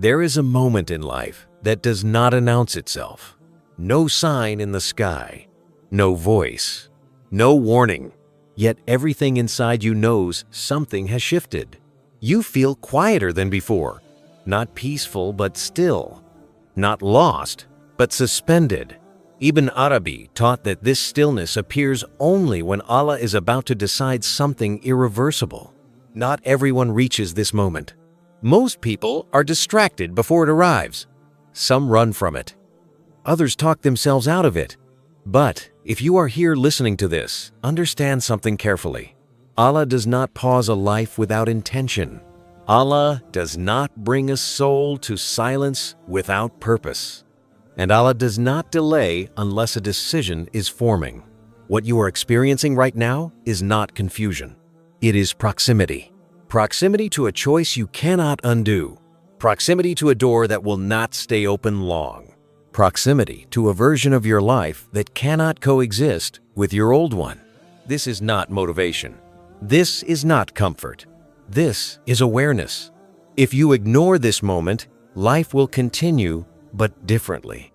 There is a moment in life that does not announce itself. No sign in the sky, no voice, no warning. Yet everything inside you knows something has shifted. You feel quieter than before, not peaceful but still, not lost but suspended. Ibn ʿArabi taught that this stillness appears only when Allah is about to decide something irreversible. Not everyone reaches this moment. Most people are distracted before it arrives. Some run from it. Others talk themselves out of it. But if you are here listening to this, understand something carefully. Allah does not pause a life without intention. Allah does not bring a soul to silence without purpose. And Allah does not delay unless a decision is forming. What you are experiencing right now is not confusion. It is proximity. Proximity to a choice you cannot undo. Proximity to a door that will not stay open long. Proximity to a version of your life that cannot coexist with your old one. This is not motivation. This is not comfort. This is awareness. If you ignore this moment, life will continue, but differently.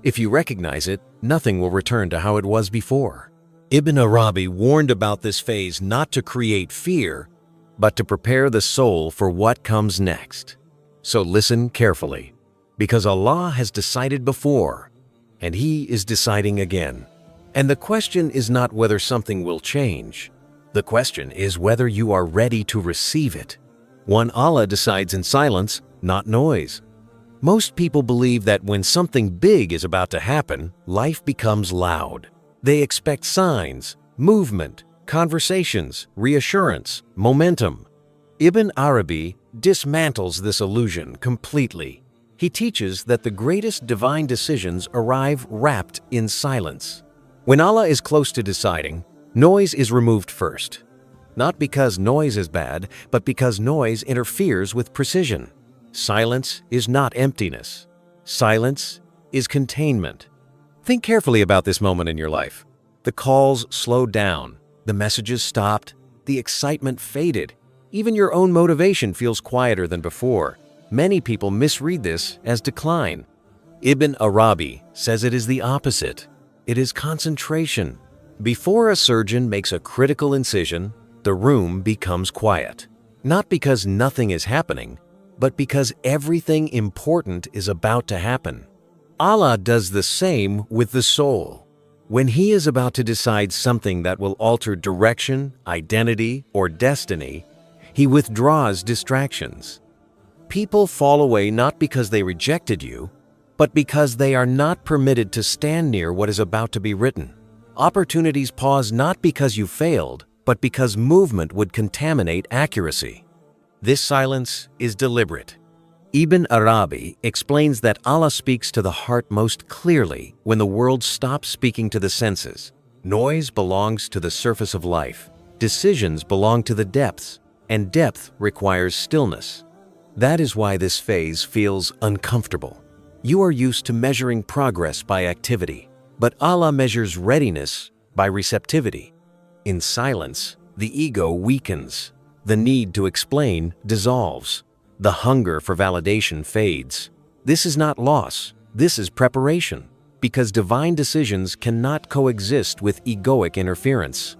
If you recognize it, nothing will return to how it was before. Ibn ʿArabi warned about this phase not to create fear, but to prepare the soul for what comes next. So listen carefully, because Allah has decided before, and He is deciding again. And the question is not whether something will change. The question is whether you are ready to receive it. When Allah decides in silence, not noise. Most people believe that when something big is about to happen, life becomes loud. They expect signs, movement, conversations, reassurance, momentum. Ibn ʿArabi dismantles this illusion completely. He teaches that the greatest divine decisions arrive wrapped in silence. When Allah is close to deciding, noise is removed first. Not because noise is bad, but because noise interferes with precision. Silence is not emptiness. Silence is containment. Think carefully about this moment in your life. The calls slowed down, the messages stopped, the excitement faded. Even your own motivation feels quieter than before. Many people misread this as decline. Ibn ʿArabi says it is the opposite. It is concentration. Before a surgeon makes a critical incision, the room becomes quiet. Not because nothing is happening, but because everything important is about to happen. Allah does the same with the soul. When He is about to decide something that will alter direction, identity, or destiny, He withdraws distractions. People fall away not because they rejected you, but because they are not permitted to stand near what is about to be written. Opportunities pause not because you failed, but because movement would contaminate accuracy. This silence is deliberate. Ibn ʿArabi explains that Allah speaks to the heart most clearly when the world stops speaking to the senses. Noise belongs to the surface of life. Decisions belong to the depths, and depth requires stillness. That is why this phase feels uncomfortable. You are used to measuring progress by activity, but Allah measures readiness by receptivity. In silence, the ego weakens. The need to explain dissolves. The hunger for validation fades. This is not loss. This is preparation, because divine decisions cannot coexist with egoic interference.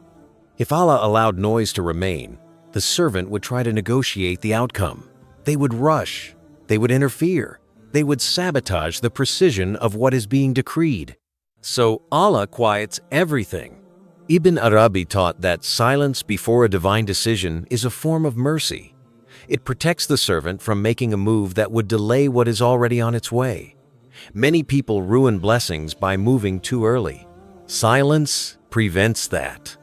If Allah allowed noise to remain, the servant would try to negotiate the outcome. They would rush. They would interfere. They would sabotage the precision of what is being decreed. So Allah quiets everything. Ibn ʿArabi taught that silence before a divine decision is a form of mercy. It protects the servant from making a move that would delay what is already on its way. Many people ruin blessings by moving too early. Silence prevents that.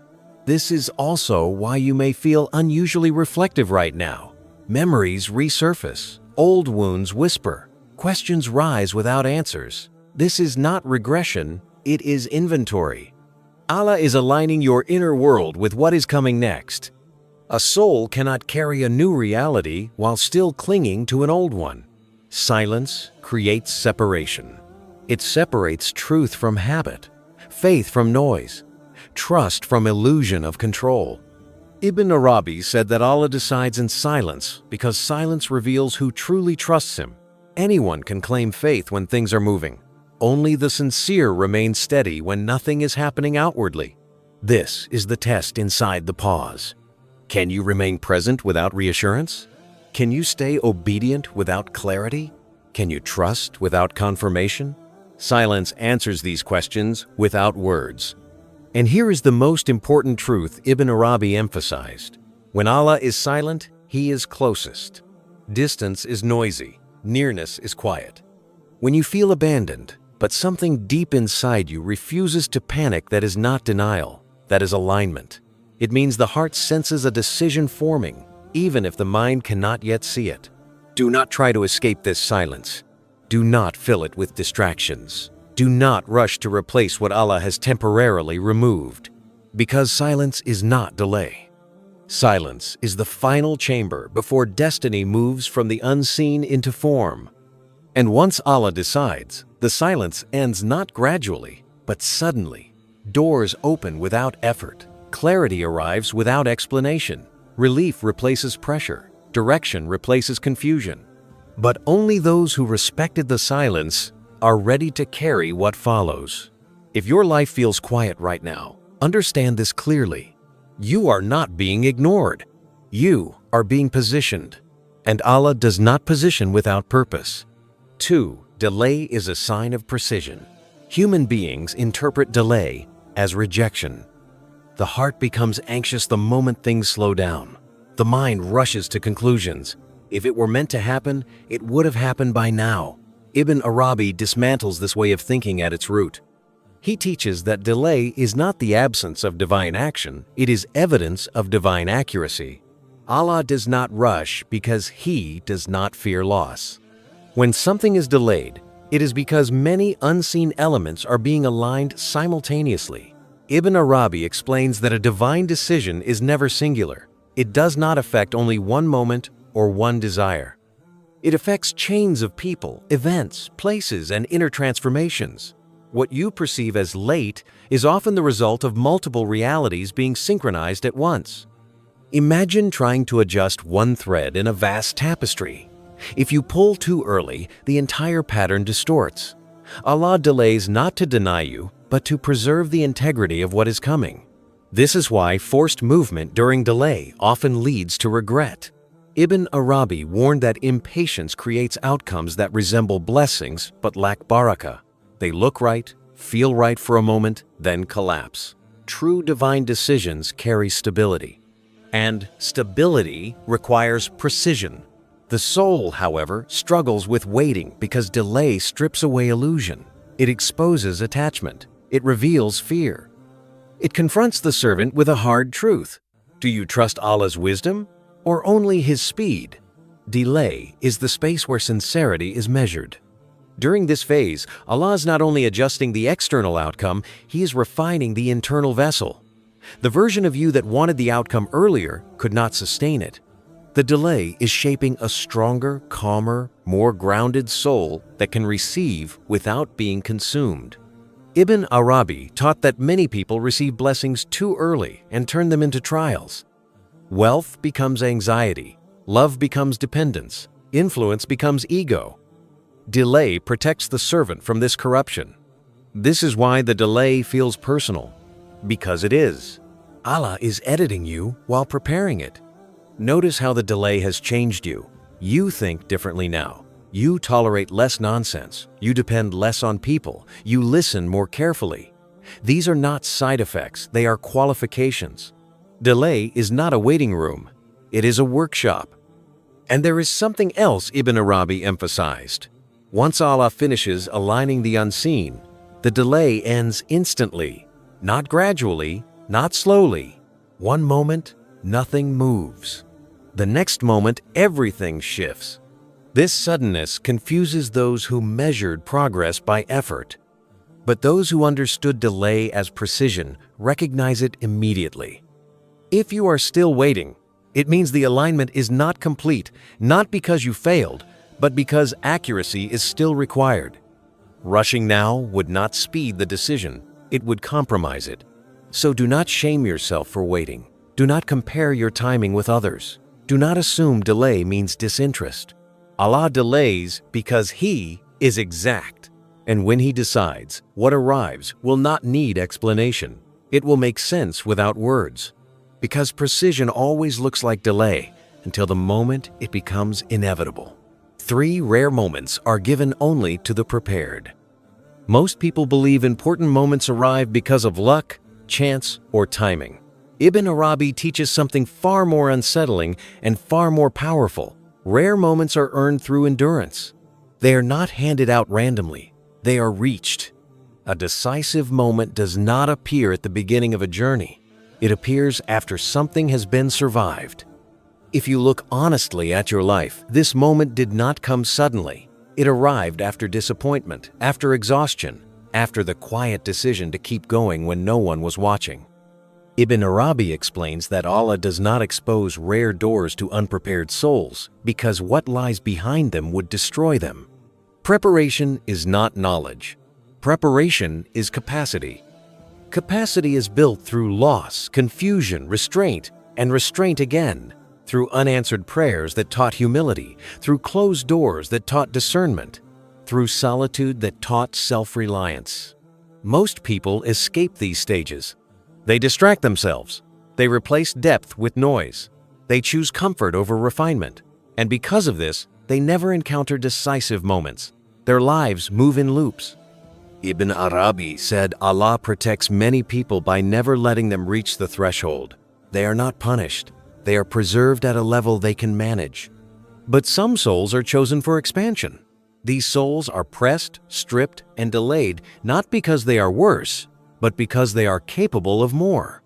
This is also why you may feel unusually reflective right now. Memories resurface. Old wounds whisper. Questions rise without answers. This is not regression, it is inventory. Allah is aligning your inner world with what is coming next. A soul cannot carry a new reality while still clinging to an old one. Silence creates separation. It separates truth from habit, faith from noise, trust from illusion of control. Ibn ʿArabi said that Allah decides in silence because silence reveals who truly trusts Him. Anyone can claim faith when things are moving. Only the sincere remain steady when nothing is happening outwardly. This is the test inside the pause. Can you remain present without reassurance? Can you stay obedient without clarity? Can you trust without confirmation? Silence answers these questions without words. And here is the most important truth Ibn Arabi emphasized. When Allah is silent, He is closest. Distance is noisy, nearness is quiet. When you feel abandoned, but something deep inside you refuses to panic, that is not denial, that is alignment. It means the heart senses a decision forming, even if the mind cannot yet see it. Do not try to escape this silence. Do not fill it with distractions. Do not rush to replace what Allah has temporarily removed, because silence is not delay. Silence is the final chamber before destiny moves from the unseen into form. And once Allah decides, the silence ends not gradually, but suddenly. Doors open without effort. Clarity arrives without explanation. Relief replaces pressure. Direction replaces confusion. But only those who respected the silence are ready to carry what follows. If your life feels quiet right now, understand this clearly. You are not being ignored. You are being positioned. And Allah does not position without purpose. 2. Delay is a sign of precision. Human beings interpret delay as rejection. The heart becomes anxious the moment things slow down. The mind rushes to conclusions. If it were meant to happen, it would have happened by now. Ibn Arabi dismantles this way of thinking at its root. He teaches that delay is not the absence of divine action, it is evidence of divine accuracy. Allah does not rush because He does not fear loss. When something is delayed, it is because many unseen elements are being aligned simultaneously. Ibn Arabi explains that a divine decision is never singular. It does not affect only one moment or one desire. It affects chains of people, events, places, and inner transformations. What you perceive as late is often the result of multiple realities being synchronized at once. Imagine trying to adjust one thread in a vast tapestry. If you pull too early, the entire pattern distorts. Allah delays not to deny you, but to preserve the integrity of what is coming. This is why forced movement during delay often leads to regret. Ibn Arabi warned that impatience creates outcomes that resemble blessings but lack barakah. They look right, feel right for a moment, then collapse. True divine decisions carry stability. And stability requires precision. The soul, however, struggles with waiting because delay strips away illusion. It exposes attachment. It reveals fear. It confronts the servant with a hard truth. Do you trust Allah's wisdom or only His speed? Delay is the space where sincerity is measured. During this phase, Allah is not only adjusting the external outcome, He is refining the internal vessel. The version of you that wanted the outcome earlier could not sustain it. The delay is shaping a stronger, calmer, more grounded soul that can receive without being consumed. Ibn Arabi taught that many people receive blessings too early and turn them into trials. Wealth becomes anxiety, love becomes dependence, influence becomes ego. Delay protects the servant from this corruption. This is why the delay feels personal, because it is. Allah is editing you while preparing it. Notice how the delay has changed you. You think differently now. You tolerate less nonsense. You depend less on people. You listen more carefully. These are not side effects, they are qualifications. Delay is not a waiting room. It is a workshop. And there is something else Ibn Arabi emphasized. Once Allah finishes aligning the unseen, the delay ends instantly, not gradually, not slowly. One moment, nothing moves. The next moment, everything shifts. This suddenness confuses those who measured progress by effort. But those who understood delay as precision recognize it immediately. If you are still waiting, it means the alignment is not complete, not because you failed, but because accuracy is still required. Rushing now would not speed the decision, it would compromise it. So do not shame yourself for waiting. Do not compare your timing with others. Do not assume delay means disinterest. Allah delays because He is exact. And when He decides, what arrives will not need explanation. It will make sense without words. Because precision always looks like delay until the moment it becomes inevitable. 3 rare moments are given only to the prepared. Most people believe important moments arrive because of luck, chance, or timing. Ibn Arabi teaches something far more unsettling and far more powerful. Rare moments are earned through endurance. They are not handed out randomly. They are reached. A decisive moment does not appear at the beginning of a journey. It appears after something has been survived. If you look honestly at your life, this moment did not come suddenly. It arrived after disappointment, after exhaustion, after the quiet decision to keep going when no one was watching. Ibn Arabi explains that Allah does not expose rare doors to unprepared souls because what lies behind them would destroy them. Preparation is not knowledge. Preparation is capacity. Capacity is built through loss, confusion, restraint, and restraint again, through unanswered prayers that taught humility, through closed doors that taught discernment, through solitude that taught self-reliance. Most people escape these stages. They distract themselves. They replace depth with noise. They choose comfort over refinement. And because of this, they never encounter decisive moments. Their lives move in loops. Ibn Arabi said Allah protects many people by never letting them reach the threshold. They are not punished. They are preserved at a level they can manage. But some souls are chosen for expansion. These souls are pressed, stripped, and delayed not because they are worse, but because they are capable of more.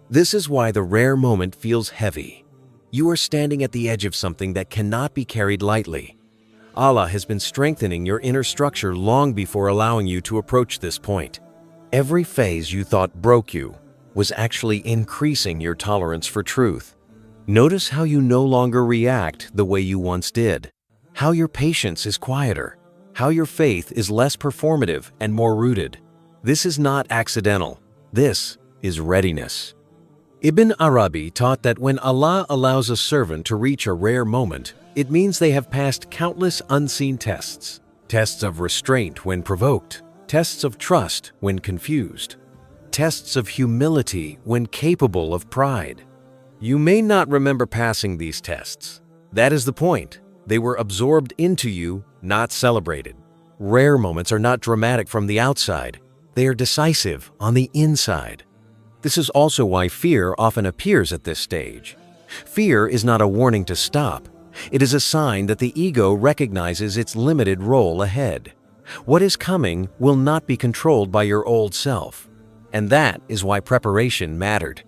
This is why the rare moment feels heavy. You are standing at the edge of something that cannot be carried lightly. Allah has been strengthening your inner structure long before allowing you to approach this point. Every phase you thought broke you was actually increasing your tolerance for truth. Notice how you no longer react the way you once did, how your patience is quieter, how your faith is less performative and more rooted. This is not accidental. This is readiness. Ibn Arabi taught that when Allah allows a servant to reach a rare moment, it means they have passed countless unseen tests. Tests of restraint when provoked, tests of trust when confused, tests of humility when capable of pride. You may not remember passing these tests. That is the point. They were absorbed into you, not celebrated. Rare moments are not dramatic from the outside. They are decisive on the inside. This is also why fear often appears at this stage. Fear is not a warning to stop. It is a sign that the ego recognizes its limited role ahead. What is coming will not be controlled by your old self. And that is why preparation mattered.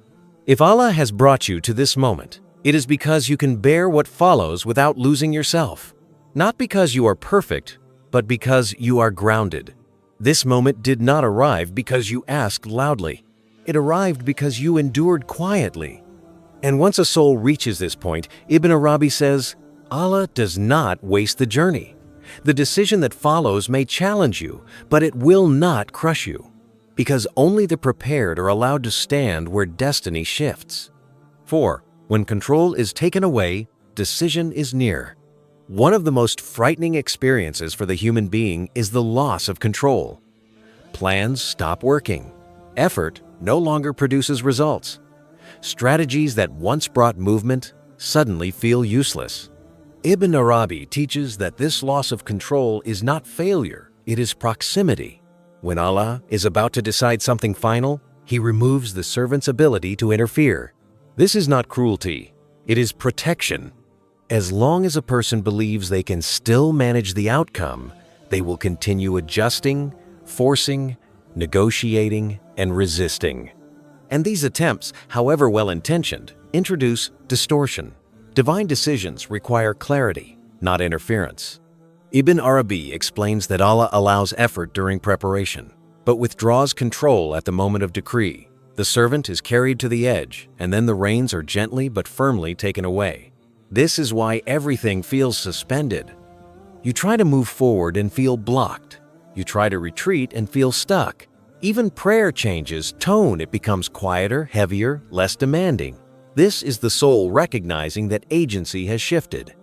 If Allah has brought you to this moment, it is because you can bear what follows without losing yourself. Not because you are perfect, but because you are grounded. This moment did not arrive because you asked loudly. It arrived because you endured quietly. And once a soul reaches this point, Ibn Arabi says, Allah does not waste the journey. The decision that follows may challenge you, but it will not crush you. Because only the prepared are allowed to stand where destiny shifts. 4. When control is taken away, decision is near. One of the most frightening experiences for the human being is the loss of control. Plans stop working. Effort no longer produces results. Strategies that once brought movement suddenly feel useless. Ibn Arabi teaches that this loss of control is not failure, it is proximity. When Allah is about to decide something final, He removes the servant's ability to interfere. This is not cruelty, it is protection. As long as a person believes they can still manage the outcome, they will continue adjusting, forcing, negotiating, and resisting. And these attempts, however well-intentioned, introduce distortion. Divine decisions require clarity, not interference. Ibn Arabi explains that Allah allows effort during preparation, but withdraws control at the moment of decree. The servant is carried to the edge, and then the reins are gently but firmly taken away. This is why everything feels suspended. You try to move forward and feel blocked. You try to retreat and feel stuck. Even prayer changes tone, it becomes quieter, heavier, less demanding. This is the soul recognizing that agency has shifted.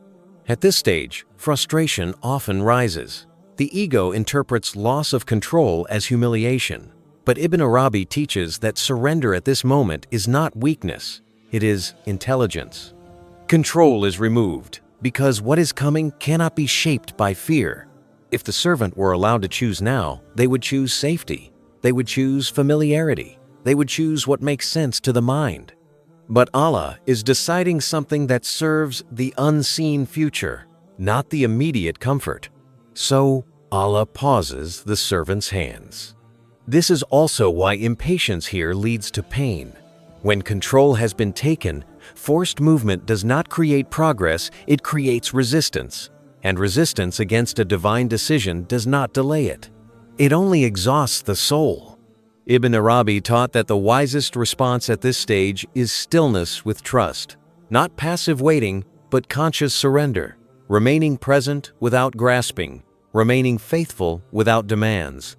At this stage, frustration often rises. The ego interprets loss of control as humiliation. But Ibn Arabi teaches that surrender at this moment is not weakness, it is intelligence. Control is removed because what is coming cannot be shaped by fear. If the servant were allowed to choose now, they would choose safety. They would choose familiarity. They would choose what makes sense to the mind. But Allah is deciding something that serves the unseen future, not the immediate comfort. So Allah pauses the servant's hands. This is also why impatience here leads to pain. When control has been taken, forced movement does not create progress, it creates resistance. And resistance against a divine decision does not delay it. It only exhausts the soul. Ibn Arabi taught that the wisest response at this stage is stillness with trust, not passive waiting, but conscious surrender, remaining present without grasping, remaining faithful without demands.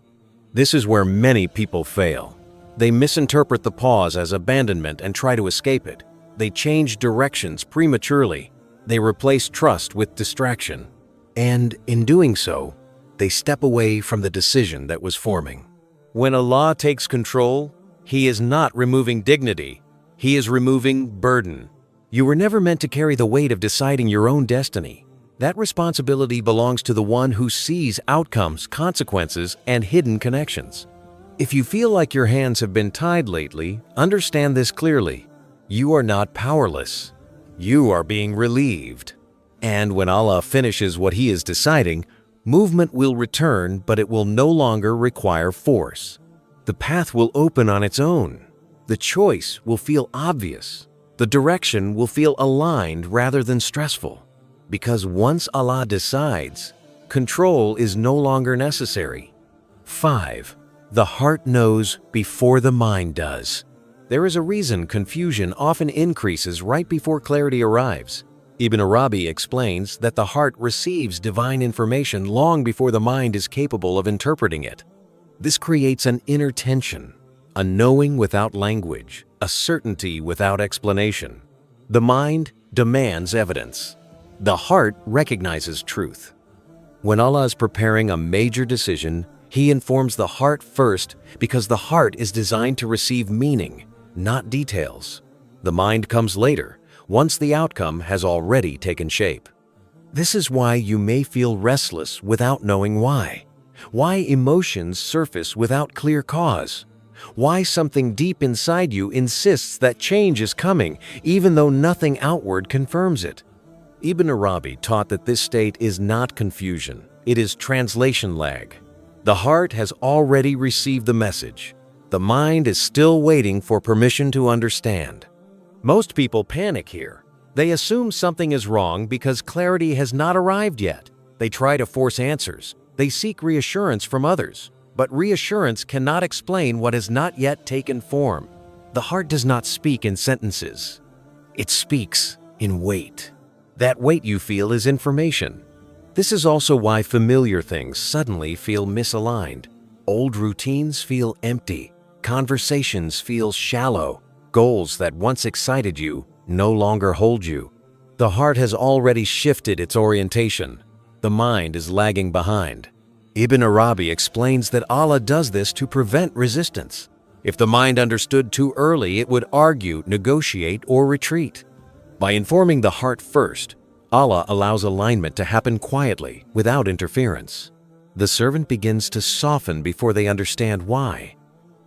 This is where many people fail. They misinterpret the pause as abandonment and try to escape it. They change directions prematurely. They replace trust with distraction. And in doing so, they step away from the decision that was forming. When Allah takes control, He is not removing dignity. He is removing burden. You were never meant to carry the weight of deciding your own destiny. That responsibility belongs to the one who sees outcomes, consequences, and hidden connections. If you feel like your hands have been tied lately, understand this clearly. You are not powerless. You are being relieved. And when Allah finishes what He is deciding, movement will return, but it will no longer require force. The path will open on its own. The choice will feel obvious. The direction will feel aligned rather than stressful. Because once Allah decides, control is no longer necessary. 5. The heart knows before the mind does. There is a reason confusion often increases right before clarity arrives. Ibn Arabi explains that the heart receives divine information long before the mind is capable of interpreting it. This creates an inner tension, a knowing without language, a certainty without explanation. The mind demands evidence. The heart recognizes truth. When Allah is preparing a major decision, He informs the heart first because the heart is designed to receive meaning, not details. The mind comes later, once the outcome has already taken shape. This is why you may feel restless without knowing why emotions surface without clear cause, why something deep inside you insists that change is coming even though nothing outward confirms it. Ibn Arabi taught that this state is not confusion, it is translation lag. The heart has already received the message. The mind is still waiting for permission to understand. Most people panic here. They assume something is wrong because clarity has not arrived yet. They try to force answers. They seek reassurance from others. But reassurance cannot explain what has not yet taken form. The heart does not speak in sentences. It speaks in weight. That weight you feel is information. This is also why familiar things suddenly feel misaligned. Old routines feel empty. Conversations feel shallow. Goals that once excited you no longer hold you. The heart has already shifted its orientation. The mind is lagging behind. Ibn Arabi explains that Allah does this to prevent resistance. If the mind understood too early, it would argue, negotiate, or retreat. By informing the heart first, Allah allows alignment to happen quietly, without interference. The servant begins to soften before they understand why.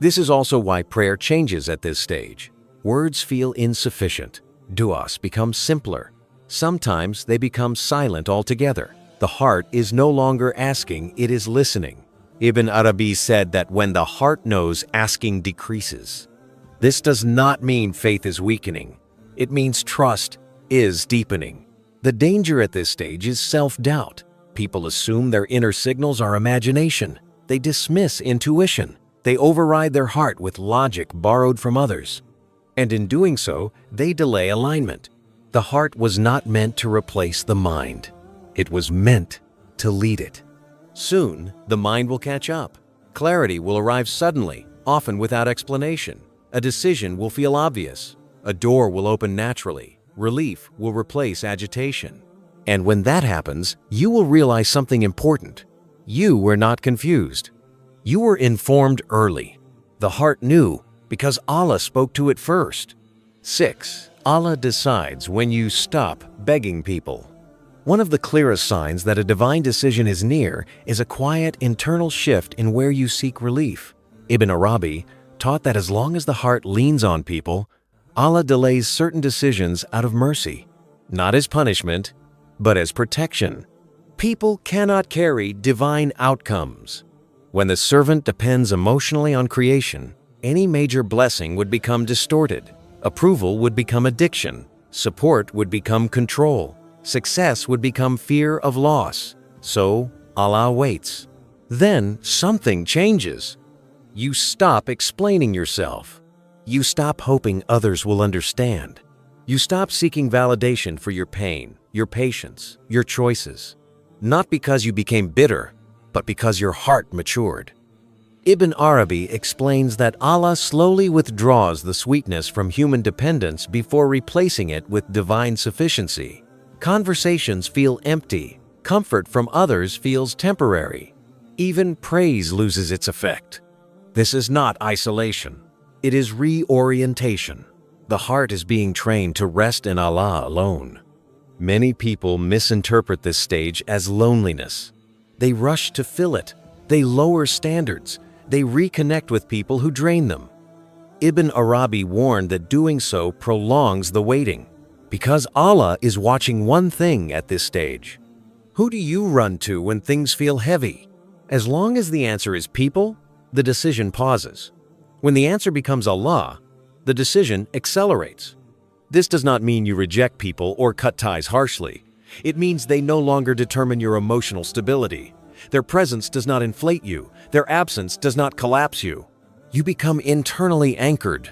This is also why prayer changes at this stage. Words feel insufficient. Du'as become simpler. Sometimes they become silent altogether. The heart is no longer asking, it is listening. Ibn Arabi said that when the heart knows, asking decreases. This does not mean faith is weakening. It means trust is deepening. The danger at this stage is self-doubt. People assume their inner signals are imagination. They dismiss intuition. They override their heart with logic borrowed from others. And in doing so, they delay alignment. The heart was not meant to replace the mind. It was meant to lead it. Soon, the mind will catch up. Clarity will arrive suddenly, often without explanation. A decision will feel obvious. A door will open naturally. Relief will replace agitation. And when that happens, you will realize something important. You were not confused. You were informed early. The heart knew because Allah spoke to it first. 6. Allah decides when you stop begging people. One of the clearest signs that a divine decision is near is a quiet internal shift in where you seek relief. Ibn ʿArabi taught that as long as the heart leans on people, Allah delays certain decisions out of mercy, not as punishment, but as protection. People cannot carry divine outcomes. When the servant depends emotionally on creation, any major blessing would become distorted. Approval would become addiction. Support would become control. Success would become fear of loss. So Allah waits. Then something changes. You stop explaining yourself. You stop hoping others will understand. You stop seeking validation for your pain, your patience, your choices. Not because you became bitter, but because your heart matured. Ibn ʿArabi explains that Allah slowly withdraws the sweetness from human dependence before replacing it with divine sufficiency. Conversations feel empty. Comfort from others feels temporary. Even praise loses its effect. This is not isolation. It is reorientation. The heart is being trained to rest in Allah alone. Many people misinterpret this stage as loneliness. They rush to fill it. They lower standards. They reconnect with people who drain them. Ibn ʿArabi warned that doing so prolongs the waiting, because Allah is watching one thing at this stage. Who do you run to when things feel heavy? As long as the answer is people, the decision pauses. When the answer becomes Allah, the decision accelerates. This does not mean you reject people or cut ties harshly. It means they no longer determine your emotional stability. Their presence does not inflate you. Their absence does not collapse you. You become internally anchored.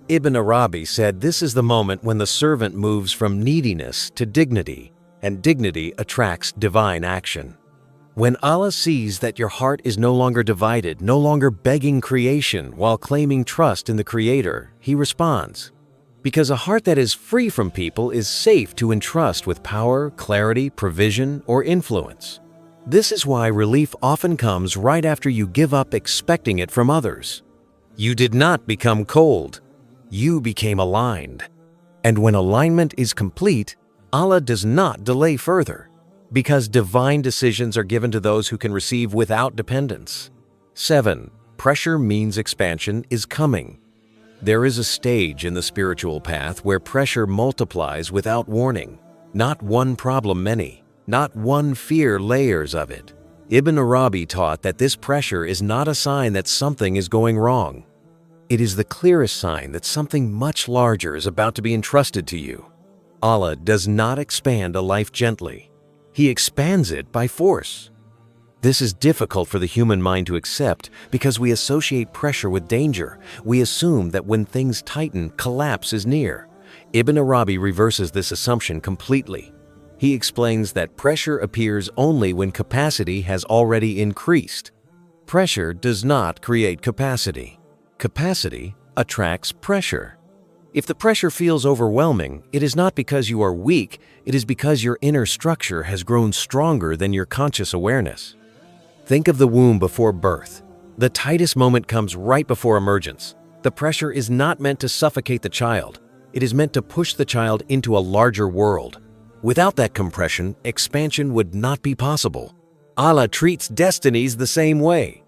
Ibn ʿArabi said this is the moment when the servant moves from neediness to dignity, and dignity attracts divine action. When Allah sees that your heart is no longer divided, no longer begging creation while claiming trust in the Creator, He responds. Because a heart that is free from people is safe to entrust with power, clarity, provision, or influence. This is why relief often comes right after you give up expecting it from others. You did not become cold. You became aligned. And when alignment is complete, Allah does not delay further, because divine decisions are given to those who can receive without dependence. 7. Pressure means expansion is coming. There is a stage in the spiritual path where pressure multiplies without warning. Not one problem many, not one fear layers of it. Ibn ʿArabi taught that this pressure is not a sign that something is going wrong. It is the clearest sign that something much larger is about to be entrusted to you. Allah does not expand a life gently. He expands it by force. This is difficult for the human mind to accept because we associate pressure with danger. We assume that when things tighten, collapse is near. Ibn ʿArabi reverses this assumption completely. He explains that pressure appears only when capacity has already increased. Pressure does not create capacity. Capacity attracts pressure. If the pressure feels overwhelming, it is not because you are weak, it is because your inner structure has grown stronger than your conscious awareness. Think of the womb before birth. The tightest moment comes right before emergence. The pressure is not meant to suffocate the child. It is meant to push the child into a larger world. Without that compression, expansion would not be possible. Allah treats destinies the same way.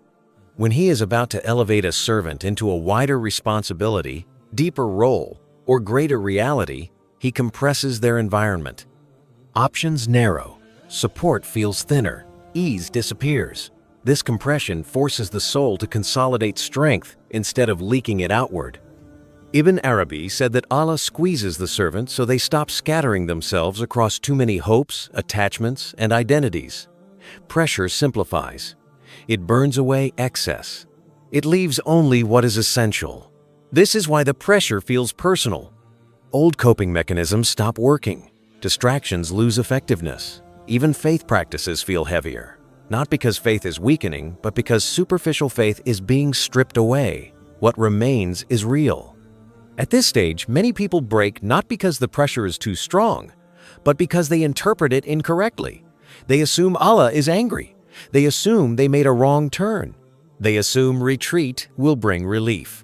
When He is about to elevate a servant into a wider responsibility, deeper role, or greater reality, He compresses their environment. Options narrow, support feels thinner, ease disappears. This compression forces the soul to consolidate strength instead of leaking it outward. Ibn ʿArabi said that Allah squeezes the servant so they stop scattering themselves across too many hopes, attachments, and identities. Pressure simplifies. It burns away excess. It leaves only what is essential. This is why the pressure feels personal. Old coping mechanisms stop working. Distractions lose effectiveness. Even faith practices feel heavier. Not because faith is weakening, but because superficial faith is being stripped away. What remains is real. At this stage, many people break not because the pressure is too strong, but because they interpret it incorrectly. They assume Allah is angry. They assume they made a wrong turn. They assume retreat will bring relief.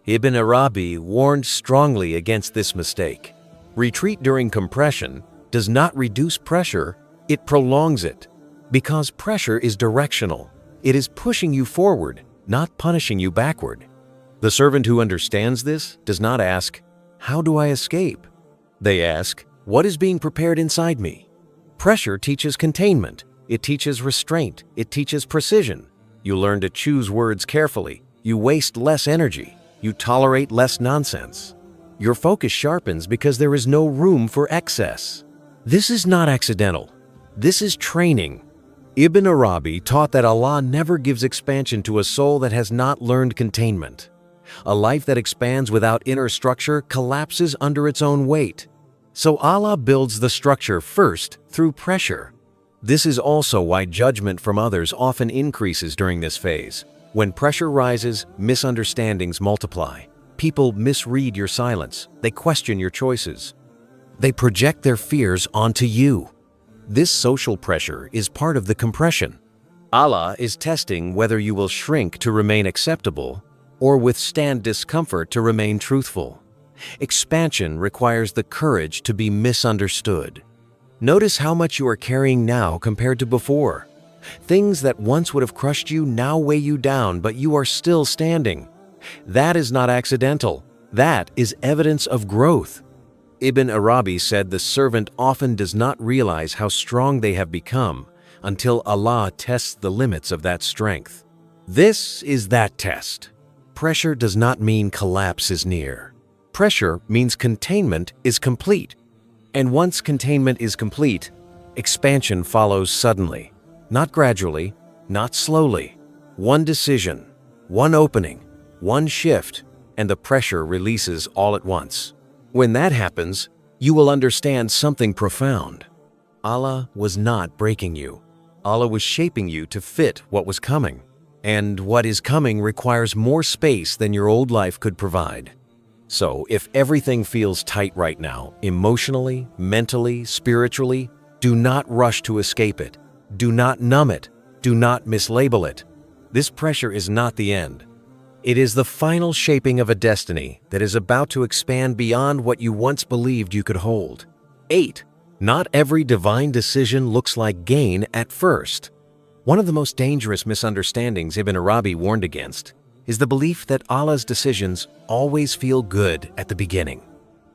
Ibn Arabi warned strongly against this mistake. Retreat during compression does not reduce pressure, it prolongs it. Because pressure is directional. It is pushing you forward, not punishing you backward. The servant who understands this does not ask, "How do I escape?" They ask, "What is being prepared inside me?" Pressure teaches containment. It teaches restraint. It teaches precision. You learn to choose words carefully. You waste less energy. You tolerate less nonsense. Your focus sharpens because there is no room for excess. This is not accidental. This is training. Ibn Arabi taught that Allah never gives expansion to a soul that has not learned containment. A life that expands without inner structure collapses under its own weight. So Allah builds the structure first through pressure. This is also why judgment from others often increases during this phase. When pressure rises, misunderstandings multiply. People misread your silence. They question your choices. They project their fears onto you. This social pressure is part of the compression. Allah is testing whether you will shrink to remain acceptable or withstand discomfort to remain truthful. Expansion requires the courage to be misunderstood. Notice how much you are carrying now compared to before. Things that once would have crushed you now weigh you down, but you are still standing. That is not accidental. That is evidence of growth. Ibn Arabi said the servant often does not realize how strong they have become until Allah tests the limits of that strength. This is that test. Pressure does not mean collapse is near. Pressure means containment is complete. And once containment is complete, expansion follows suddenly. Not gradually, not slowly. One decision, one opening, one shift, and the pressure releases all at once. When that happens, you will understand something profound. Allah was not breaking you. Allah was shaping you to fit what was coming. And what is coming requires more space than your old life could provide. So if everything feels tight right now, emotionally, mentally, spiritually, do not rush to escape it. Do not numb it. Do not mislabel it. This pressure is not the end. It is the final shaping of a destiny that is about to expand beyond what you once believed you could hold. 8. Not every divine decision looks like gain at first. One of the most dangerous misunderstandings Ibn Arabi warned against is the belief that Allah's decisions always feel good at the beginning.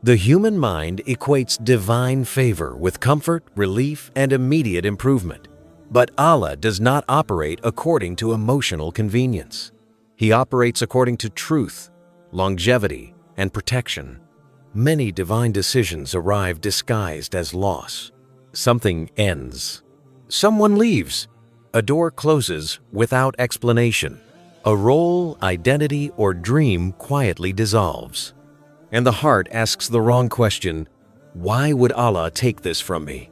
The human mind equates divine favor with comfort, relief, and immediate improvement. But Allah does not operate according to emotional convenience. He operates according to truth, longevity, and protection. Many divine decisions arrive disguised as loss. Something ends. Someone leaves. A door closes without explanation. A role, identity, or dream quietly dissolves. And the heart asks the wrong question, why would Allah take this from me?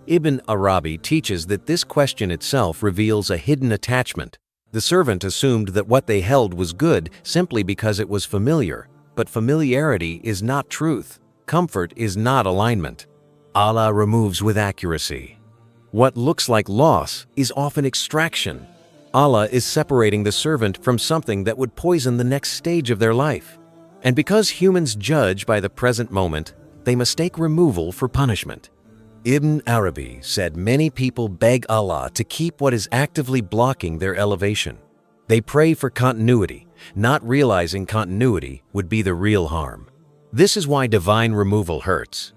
Ibn Arabi teaches that this question itself reveals a hidden attachment. The servant assumed that what they held was good simply because it was familiar, but familiarity is not truth. Comfort is not alignment. Allah removes with accuracy. What looks like loss is often extraction. Allah is separating the servant from something that would poison the next stage of their life. And because humans judge by the present moment, they mistake removal for punishment. Ibn Arabi said many people beg Allah to keep what is actively blocking their elevation. They pray for continuity, not realizing continuity would be the real harm. This is why divine removal hurts.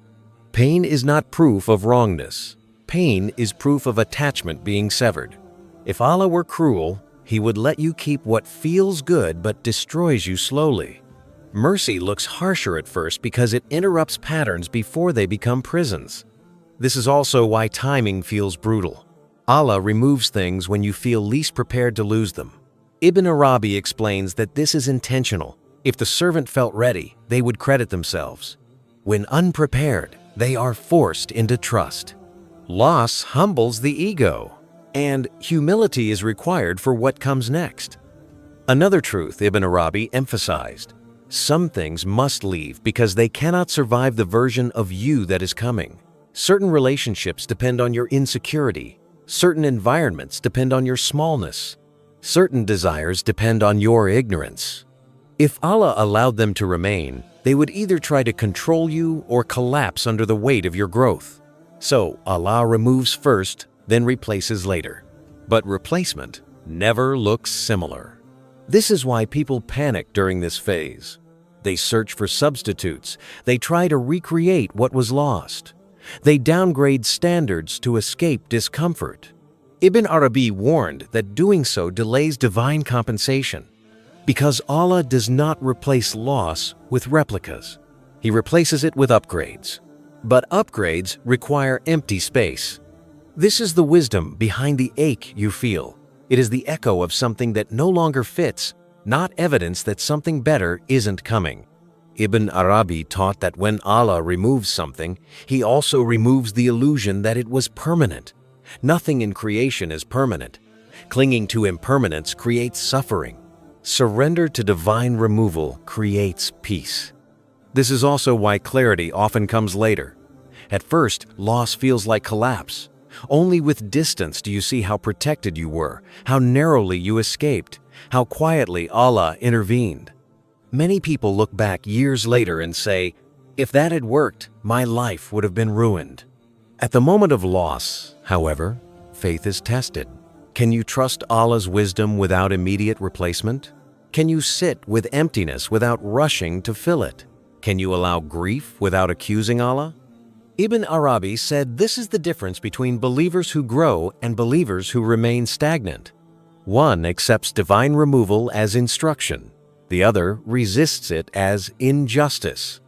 Pain is not proof of wrongness. Pain is proof of attachment being severed. If Allah were cruel, He would let you keep what feels good but destroys you slowly. Mercy looks harsher at first because it interrupts patterns before they become prisons. This is also why timing feels brutal. Allah removes things when you feel least prepared to lose them. Ibn Arabi explains that this is intentional. If the servant felt ready, they would credit themselves. When unprepared, they are forced into trust. Loss humbles the ego, and humility is required for what comes next. Another truth Ibn Arabi emphasized: some things must leave because they cannot survive the version of you that is coming. Certain relationships depend on your insecurity. Certain environments depend on your smallness. Certain desires depend on your ignorance. If Allah allowed them to remain, they would either try to control you or collapse under the weight of your growth. So Allah removes first, then replaces later. But replacement never looks similar. This is why people panic during this phase. They search for substitutes. They try to recreate what was lost. They downgrade standards to escape discomfort. Ibn ʿArabi warned that doing so delays divine compensation, because Allah does not replace loss with replicas. He replaces it with upgrades. But upgrades require empty space. This is the wisdom behind the ache you feel. It is the echo of something that no longer fits, not evidence that something better isn't coming. Ibn ʿArabi taught that when Allah removes something, He also removes the illusion that it was permanent. Nothing in creation is permanent. Clinging to impermanence creates suffering. Surrender to divine removal creates peace. This is also why clarity often comes later. At first, loss feels like collapse. Only with distance do you see how protected you were, how narrowly you escaped, how quietly Allah intervened. Many people look back years later and say, "If that had worked, my life would have been ruined." At the moment of loss, however, faith is tested. Can you trust Allah's wisdom without immediate replacement? Can you sit with emptiness without rushing to fill it? Can you allow grief without accusing Allah? Ibn ʿArabi said this is the difference between believers who grow and believers who remain stagnant. One accepts divine removal as instruction. The other resists it as injustice.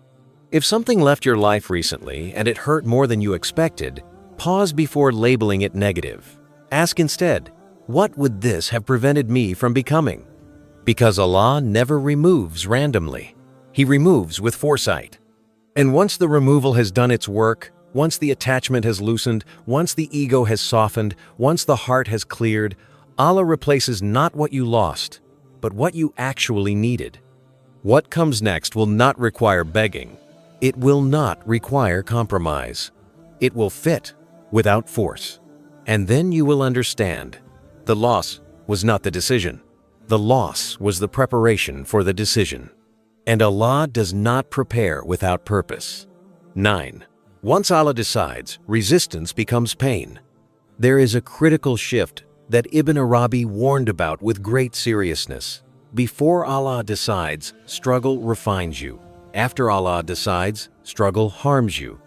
If something left your life recently and it hurt more than you expected, pause before labeling it negative. Ask instead, what would this have prevented me from becoming? Because Allah never removes randomly. He removes with foresight. And once the removal has done its work, once the attachment has loosened, once the ego has softened, once the heart has cleared, Allah replaces not what you lost, but what you actually needed. What comes next will not require begging. It will not require compromise. It will fit without force. And then you will understand. The loss was not the decision. The loss was the preparation for the decision. And Allah does not prepare without purpose. 9. Once Allah decides, resistance becomes pain. There is a critical shift that Ibn ʿArabi warned about with great seriousness. Before Allah decides, struggle refines you. After Allah decides, struggle harms you.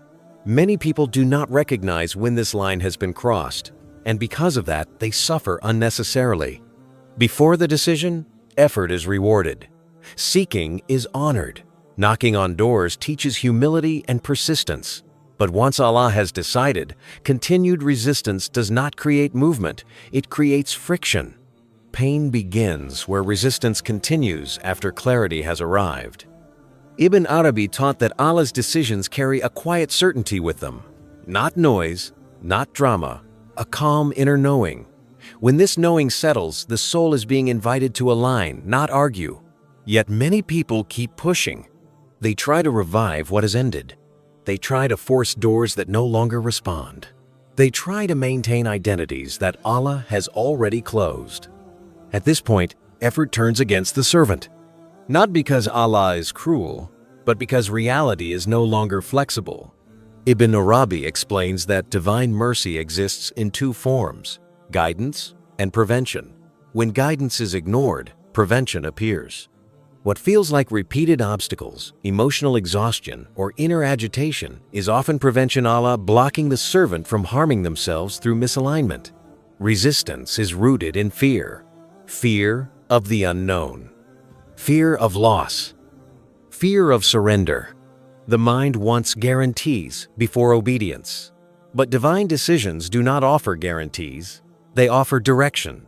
Many people do not recognize when this line has been crossed, and because of that, they suffer unnecessarily. Before the decision, effort is rewarded. Seeking is honored. Knocking on doors teaches humility and persistence. But once Allah has decided, continued resistance does not create movement, it creates friction. Pain begins where resistance continues after clarity has arrived. Ibn ʿArabi taught that Allah's decisions carry a quiet certainty with them. Not noise, not drama, a calm inner knowing. When this knowing settles, the soul is being invited to align, not argue. Yet many people keep pushing. They try to revive what has ended. They try to force doors that no longer respond. They try to maintain identities that Allah has already closed. At this point, effort turns against the servant. Not because Allah is cruel, but because reality is no longer flexible. Ibn ʿArabi explains that divine mercy exists in two forms: guidance and prevention. When guidance is ignored, prevention appears. What feels like repeated obstacles, emotional exhaustion, or inner agitation is often prevention Allah blocking the servant from harming themselves through misalignment. Resistance is rooted in fear. Fear of the unknown. Fear of loss. Fear of surrender. The mind wants guarantees before obedience. But divine decisions do not offer guarantees. They offer direction.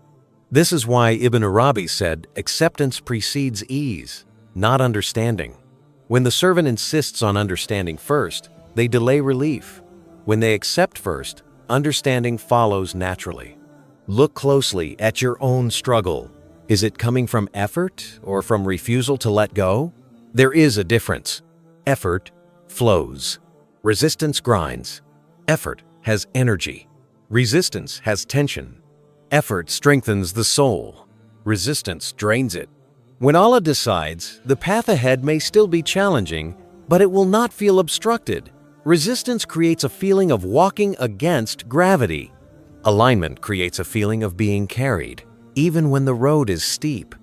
This is why Ibn ʿArabi said, acceptance precedes ease, not understanding. When the servant insists on understanding first, they delay relief. When they accept first, understanding follows naturally. Look closely at your own struggle. Is it coming from effort or from refusal to let go? There is a difference. Effort flows. Resistance grinds. Effort has energy. Resistance has tension. Effort strengthens the soul. Resistance drains it. When Allah decides, the path ahead may still be challenging, but it will not feel obstructed. Resistance creates a feeling of walking against gravity. Alignment creates a feeling of being carried, even when the road is steep.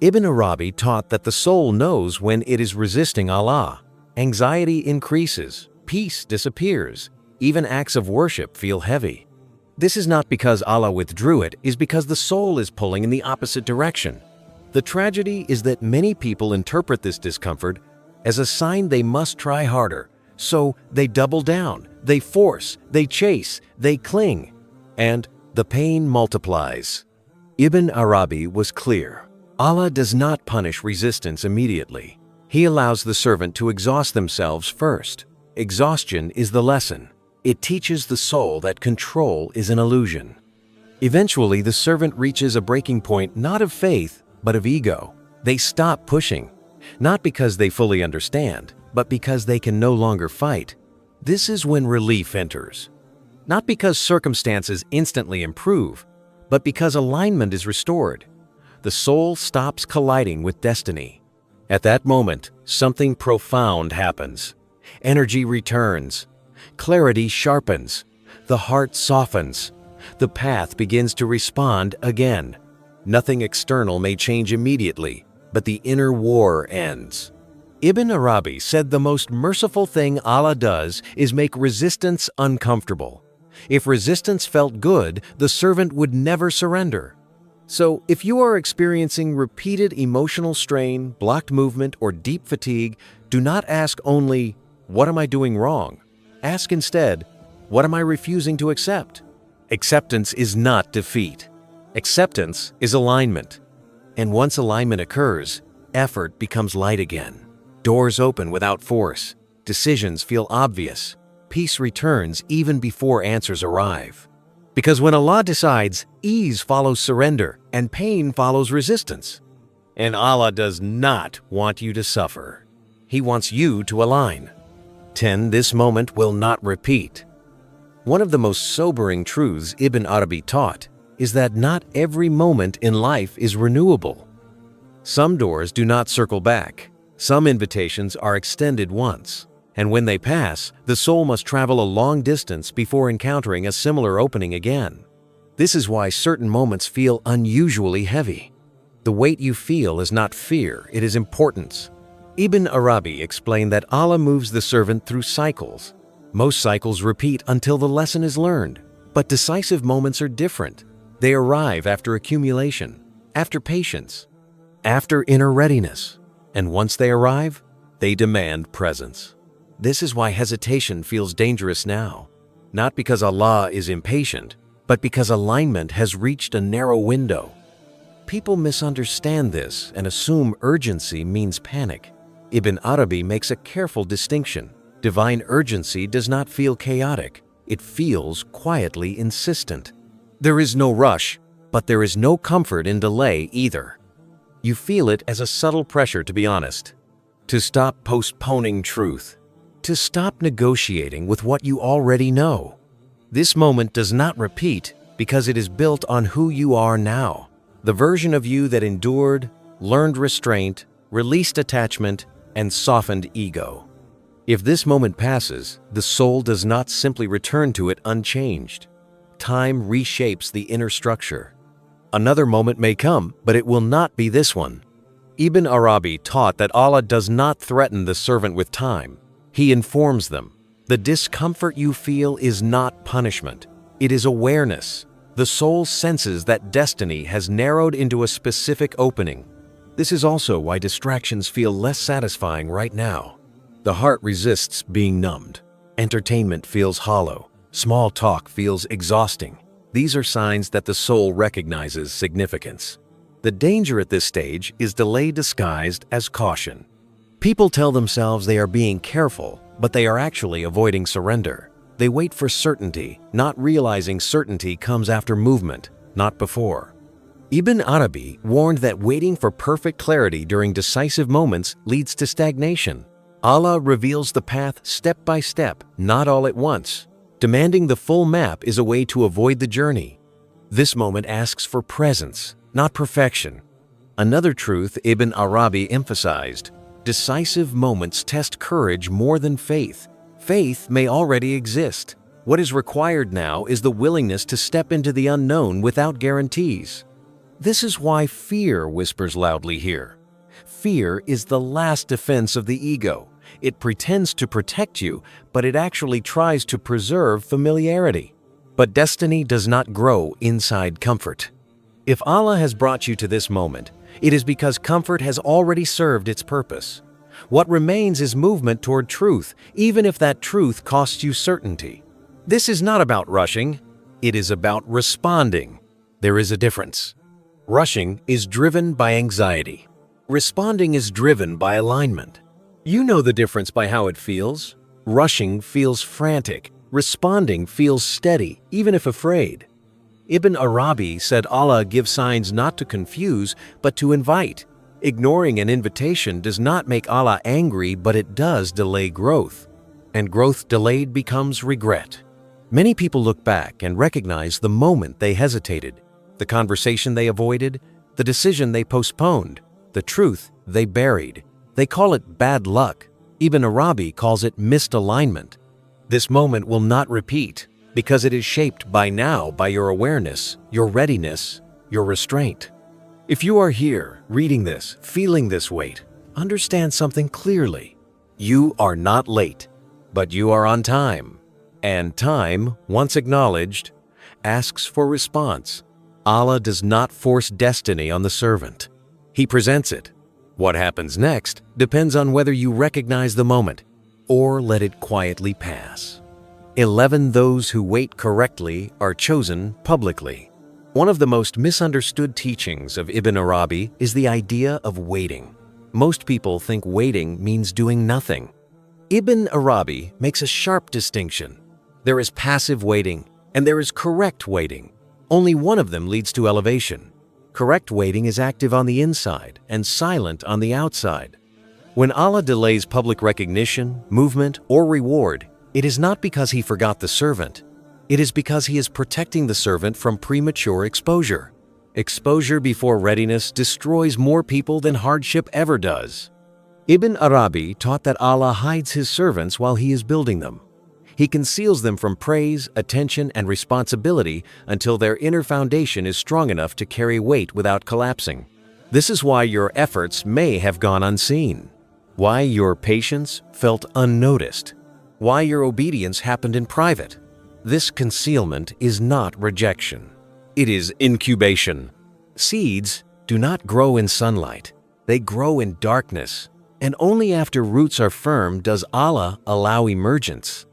Ibn ʿArabi taught that the soul knows when it is resisting Allah. Anxiety increases, peace disappears, even acts of worship feel heavy. This is not because Allah withdrew it, it is because the soul is pulling in the opposite direction. The tragedy is that many people interpret this discomfort as a sign they must try harder. So they double down, they force, they chase, they cling, and the pain multiplies. Ibn ʿArabi was clear. Allah does not punish resistance immediately. He allows the servant to exhaust themselves first. Exhaustion is the lesson. It teaches the soul that control is an illusion. Eventually, the servant reaches a breaking point not of faith, but of ego. They stop pushing, not because they fully understand, but because they can no longer fight. This is when relief enters. Not because circumstances instantly improve, but because alignment is restored. The soul stops colliding with destiny. At that moment, something profound happens. Energy returns. Clarity sharpens. The heart softens. The path begins to respond again. Nothing external may change immediately, but the inner war ends. Ibn ʿArabi said the most merciful thing Allah does is make resistance uncomfortable. If resistance felt good, the servant would never surrender. So, if you are experiencing repeated emotional strain, blocked movement, or deep fatigue, do not ask only, "What am I doing wrong?" Ask instead, "What am I refusing to accept?" Acceptance is not defeat. Acceptance is alignment. And once alignment occurs, effort becomes light again. Doors open without force. Decisions feel obvious. Peace returns even before answers arrive. Because when Allah decides, ease follows surrender and pain follows resistance. And Allah does not want you to suffer. He wants you to align. 10. This moment will not repeat. One of the most sobering truths Ibn ʿArabi taught is that not every moment in life is renewable. Some doors do not circle back. Some invitations are extended once, and when they pass, the soul must travel a long distance before encountering a similar opening again. This is why certain moments feel unusually heavy. The weight you feel is not fear, it is importance. Ibn ʿArabi explained that Allah moves the servant through cycles. Most cycles repeat until the lesson is learned, but decisive moments are different. They arrive after accumulation, after patience, after inner readiness. And once they arrive, they demand presence. This is why hesitation feels dangerous now. Not because Allah is impatient, but because alignment has reached a narrow window. People misunderstand this and assume urgency means panic. Ibn ʿArabi makes a careful distinction. Divine urgency does not feel chaotic. It feels quietly insistent. There is no rush, but there is no comfort in delay either. You feel it as a subtle pressure to be honest, to stop postponing truth, to stop negotiating with what you already know. This moment does not repeat because it is built on who you are now, the version of you that endured, learned restraint, released attachment, and softened ego. If this moment passes, the soul does not simply return to it unchanged. Time reshapes the inner structure. Another moment may come, but it will not be this one. Ibn ʿArabi taught that Allah does not threaten the servant with time. He informs them. The discomfort you feel is not punishment. It is awareness. The soul senses that destiny has narrowed into a specific opening. This is also why distractions feel less satisfying right now. The heart resists being numbed. Entertainment feels hollow. Small talk feels exhausting. These are signs that the soul recognizes significance. The danger at this stage is delay disguised as caution. People tell themselves they are being careful, but they are actually avoiding surrender. They wait for certainty, not realizing certainty comes after movement, not before. Ibn ʿArabi warned that waiting for perfect clarity during decisive moments leads to stagnation. Allah reveals the path step by step, not all at once. Demanding the full map is a way to avoid the journey. This moment asks for presence, not perfection. Another truth Ibn Arabi emphasized: decisive moments test courage more than faith. Faith may already exist. What is required now is the willingness to step into the unknown without guarantees. This is why fear whispers loudly here. Fear is the last defense of the ego. It pretends to protect you, but it actually tries to preserve familiarity. But destiny does not grow inside comfort. If Allah has brought you to this moment, it is because comfort has already served its purpose. What remains is movement toward truth, even if that truth costs you certainty. This is not about rushing. It is about responding. There is a difference. Rushing is driven by anxiety. Responding is driven by alignment. You know the difference by how it feels. Rushing feels frantic. Responding feels steady, even if afraid. Ibn Arabi said Allah gives signs not to confuse, but to invite. Ignoring an invitation does not make Allah angry, but it does delay growth. And growth delayed becomes regret. Many people look back and recognize the moment they hesitated, the conversation they avoided, the decision they postponed, the truth they buried. They call it bad luck. Ibn Arabi calls it misalignment. This moment will not repeat because it is shaped by now by your awareness, your readiness, your restraint. If you are here, reading this, feeling this weight, understand something clearly. You are not late, but you are on time. And time, once acknowledged, asks for response. Allah does not force destiny on the servant. He presents it. What happens next depends on whether you recognize the moment or let it quietly pass. 11 Those who wait correctly are chosen publicly. One of the most misunderstood teachings of Ibn Arabi is the idea of waiting. Most people think waiting means doing nothing. Ibn Arabi makes a sharp distinction. There is passive waiting and there is correct waiting. Only one of them leads to elevation. Correct waiting is active on the inside and silent on the outside. When Allah delays public recognition, movement, or reward, it is not because He forgot the servant. It is because He is protecting the servant from premature exposure. Exposure before readiness destroys more people than hardship ever does. Ibn Arabi taught that Allah hides His servants while He is building them. He conceals them from praise, attention, and responsibility until their inner foundation is strong enough to carry weight without collapsing. This is why your efforts may have gone unseen, why your patience felt unnoticed, why your obedience happened in private. This concealment is not rejection. It is incubation. Seeds do not grow in sunlight. They grow in darkness. And only after roots are firm does Allah allow emergence.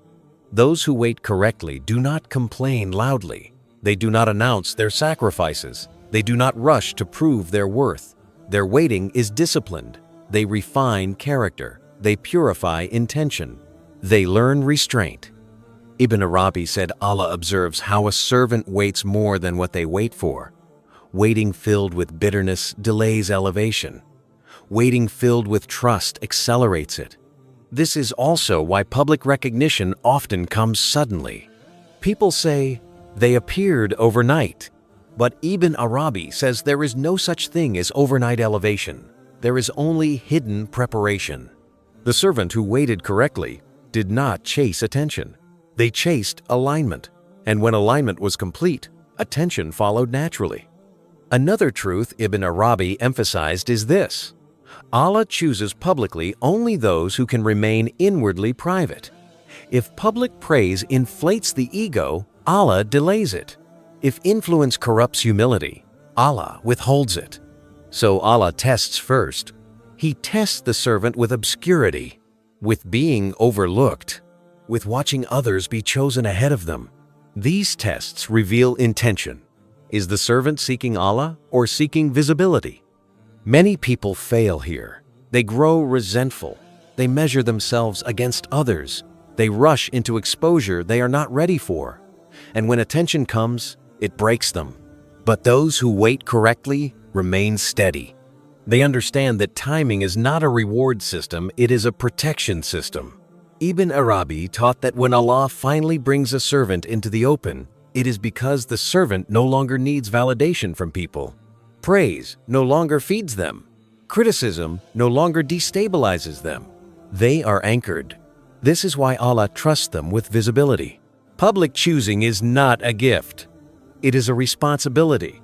Those who wait correctly do not complain loudly. They do not announce their sacrifices. They do not rush to prove their worth. Their waiting is disciplined. They refine character. They purify intention. They learn restraint. Ibn Arabi said Allah observes how a servant waits more than what they wait for. Waiting filled with bitterness delays elevation. Waiting filled with trust accelerates it. This is also why public recognition often comes suddenly. People say they appeared overnight, but Ibn Arabi says there is no such thing as overnight elevation. There is only hidden preparation. The servant who waited correctly did not chase attention. They chased alignment, and when alignment was complete, attention followed naturally. Another truth Ibn Arabi emphasized is this: Allah chooses publicly only those who can remain inwardly private. If public praise inflates the ego, Allah delays it. If influence corrupts humility, Allah withholds it. So Allah tests first. He tests the servant with obscurity, with being overlooked, with watching others be chosen ahead of them. These tests reveal intention. Is the servant seeking Allah or seeking visibility? Many people fail here. They grow resentful. They measure themselves against others. They rush into exposure they are not ready for. And when attention comes, it breaks them. But those who wait correctly remain steady. They understand that timing is not a reward system, it is a protection system. Ibn Arabi taught that when Allah finally brings a servant into the open, it is because the servant no longer needs validation from people. Praise no longer feeds them. Criticism no longer destabilizes them. They are anchored. This is why Allah trusts them with visibility. Public choosing is not a gift. It is a responsibility.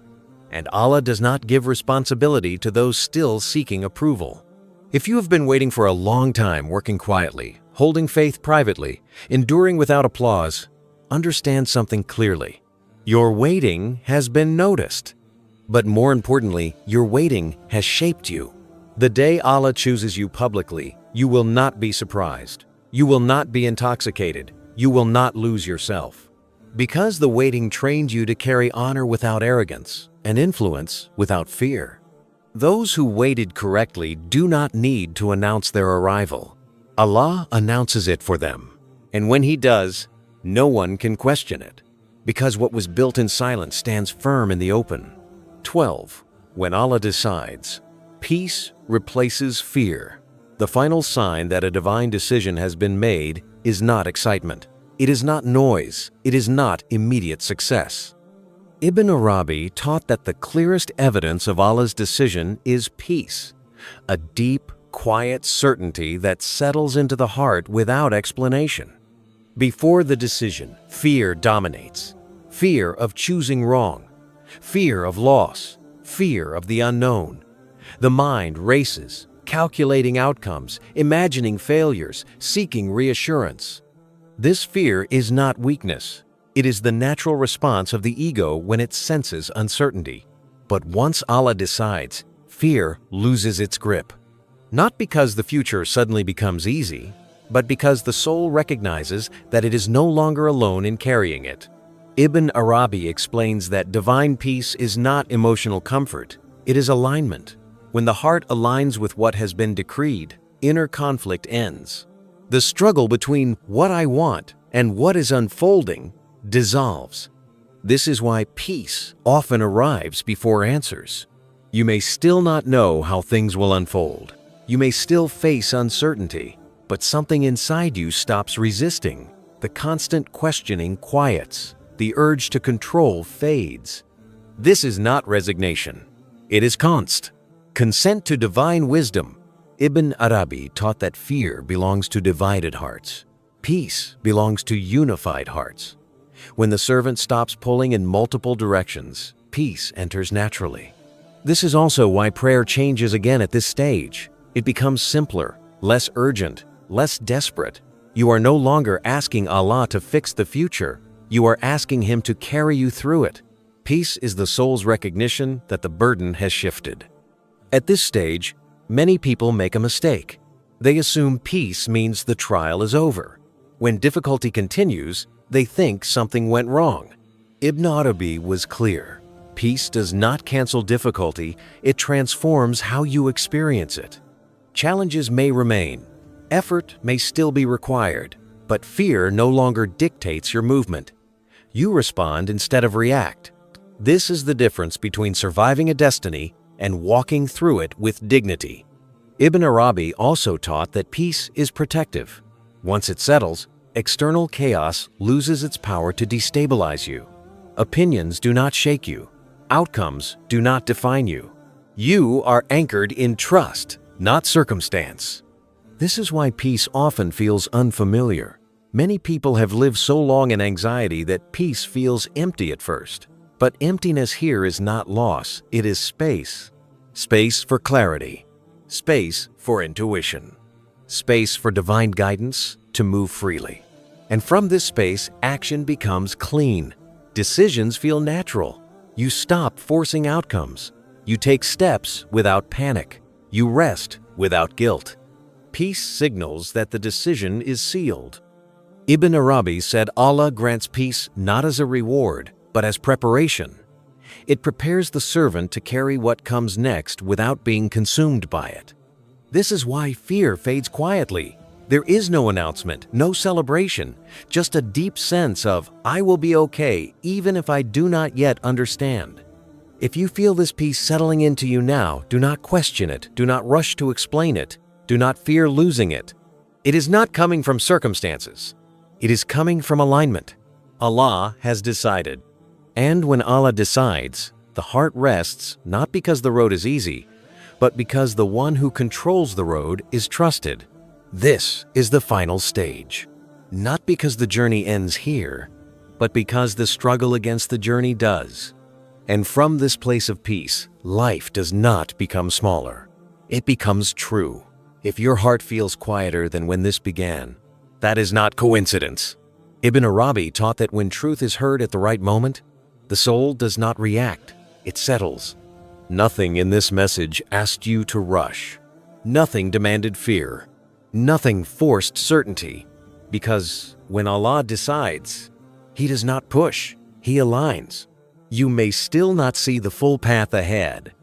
And Allah does not give responsibility to those still seeking approval. If you have been waiting for a long time working quietly, holding faith privately, enduring without applause, understand something clearly. Your waiting has been noticed. But more importantly, your waiting has shaped you. The day Allah chooses you publicly, you will not be surprised. You will not be intoxicated. You will not lose yourself. Because the waiting trained you to carry honor without arrogance and influence without fear. Those who waited correctly do not need to announce their arrival. Allah announces it for them. And when He does, no one can question it, because what was built in silence stands firm in the open. 12. When Allah decides, peace replaces fear. The final sign that a divine decision has been made is not excitement. It is not noise. It is not immediate success. Ibn Arabi taught that the clearest evidence of Allah's decision is peace, a deep, quiet certainty that settles into the heart without explanation. Before the decision, fear dominates. Fear of choosing wrong, fear of loss, fear of the unknown. The mind races, calculating outcomes, imagining failures, seeking reassurance. This fear is not weakness. It is the natural response of the ego when it senses uncertainty. But once Allah decides, fear loses its grip. Not because the future suddenly becomes easy, but because the soul recognizes that it is no longer alone in carrying it. Ibn Arabi explains that divine peace is not emotional comfort, it is alignment. When the heart aligns with what has been decreed, inner conflict ends. The struggle between what I want and what is unfolding dissolves. This is why peace often arrives before answers. You may still not know how things will unfold. You may still face uncertainty, but something inside you stops resisting. The constant questioning quiets. The urge to control fades. This is not resignation. It is consent to divine wisdom. Ibn Arabi taught that fear belongs to divided hearts. Peace belongs to unified hearts. When the servant stops pulling in multiple directions, peace enters naturally. This is also why prayer changes again at this stage. It becomes simpler, less urgent, less desperate. You are no longer asking Allah to fix the future. You are asking Him to carry you through it. Peace is the soul's recognition that the burden has shifted. At this stage, many people make a mistake. They assume peace means the trial is over. When difficulty continues, they think something went wrong. Ibn Arabi was clear. Peace does not cancel difficulty, it transforms how you experience it. Challenges may remain. Effort may still be required, but fear no longer dictates your movement. You respond instead of react. This is the difference between surviving a destiny and walking through it with dignity. Ibn Arabi also taught that peace is protective. Once it settles, external chaos loses its power to destabilize you. Opinions do not shake you. Outcomes do not define you. You are anchored in trust, not circumstance. This is why peace often feels unfamiliar. Many people have lived so long in anxiety that peace feels empty at first. But emptiness here is not loss, it is space. Space for clarity. Space for intuition. Space for divine guidance to move freely. And from this space, action becomes clean. Decisions feel natural. You stop forcing outcomes. You take steps without panic. You rest without guilt. Peace signals that the decision is sealed. Ibn Arabi said Allah grants peace not as a reward, but as preparation. It prepares the servant to carry what comes next without being consumed by it. This is why fear fades quietly. There is no announcement, no celebration, just a deep sense of, I will be okay even if I do not yet understand. If you feel this peace settling into you now, do not question it, do not rush to explain it, do not fear losing it. It is not coming from circumstances. It is coming from alignment. Allah has decided. And when Allah decides, the heart rests not because the road is easy, but because the one who controls the road is trusted. This is the final stage. Not because the journey ends here, but because the struggle against the journey does. And from this place of peace, life does not become smaller. It becomes true. If your heart feels quieter than when this began, that is not coincidence. Ibn ʿArabi taught that when truth is heard at the right moment, the soul does not react, it settles. Nothing in this message asked you to rush. Nothing demanded fear. Nothing forced certainty. Because when Allah decides, He does not push, He aligns. You may still not see the full path ahead.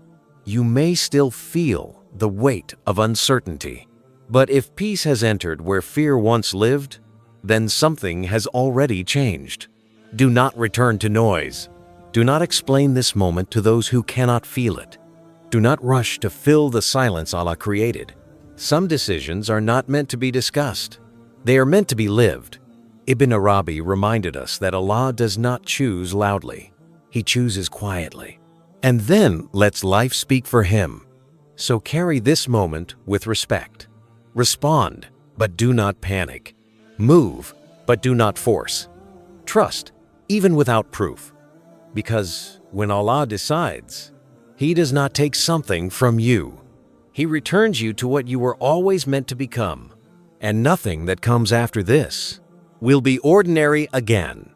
You may still feel the weight of uncertainty. But if peace has entered where fear once lived, then something has already changed. Do not return to noise. Do not explain this moment to those who cannot feel it. Do not rush to fill the silence Allah created. Some decisions are not meant to be discussed. They are meant to be lived. Ibn ʿArabi reminded us that Allah does not choose loudly. He chooses quietly, and then lets life speak for Him. So carry this moment with respect. Respond, but do not panic. Move, but do not force. Trust, even without proof. Because when Allah decides, He does not take something from you. He returns you to what you were always meant to become. And nothing that comes after this will be ordinary again.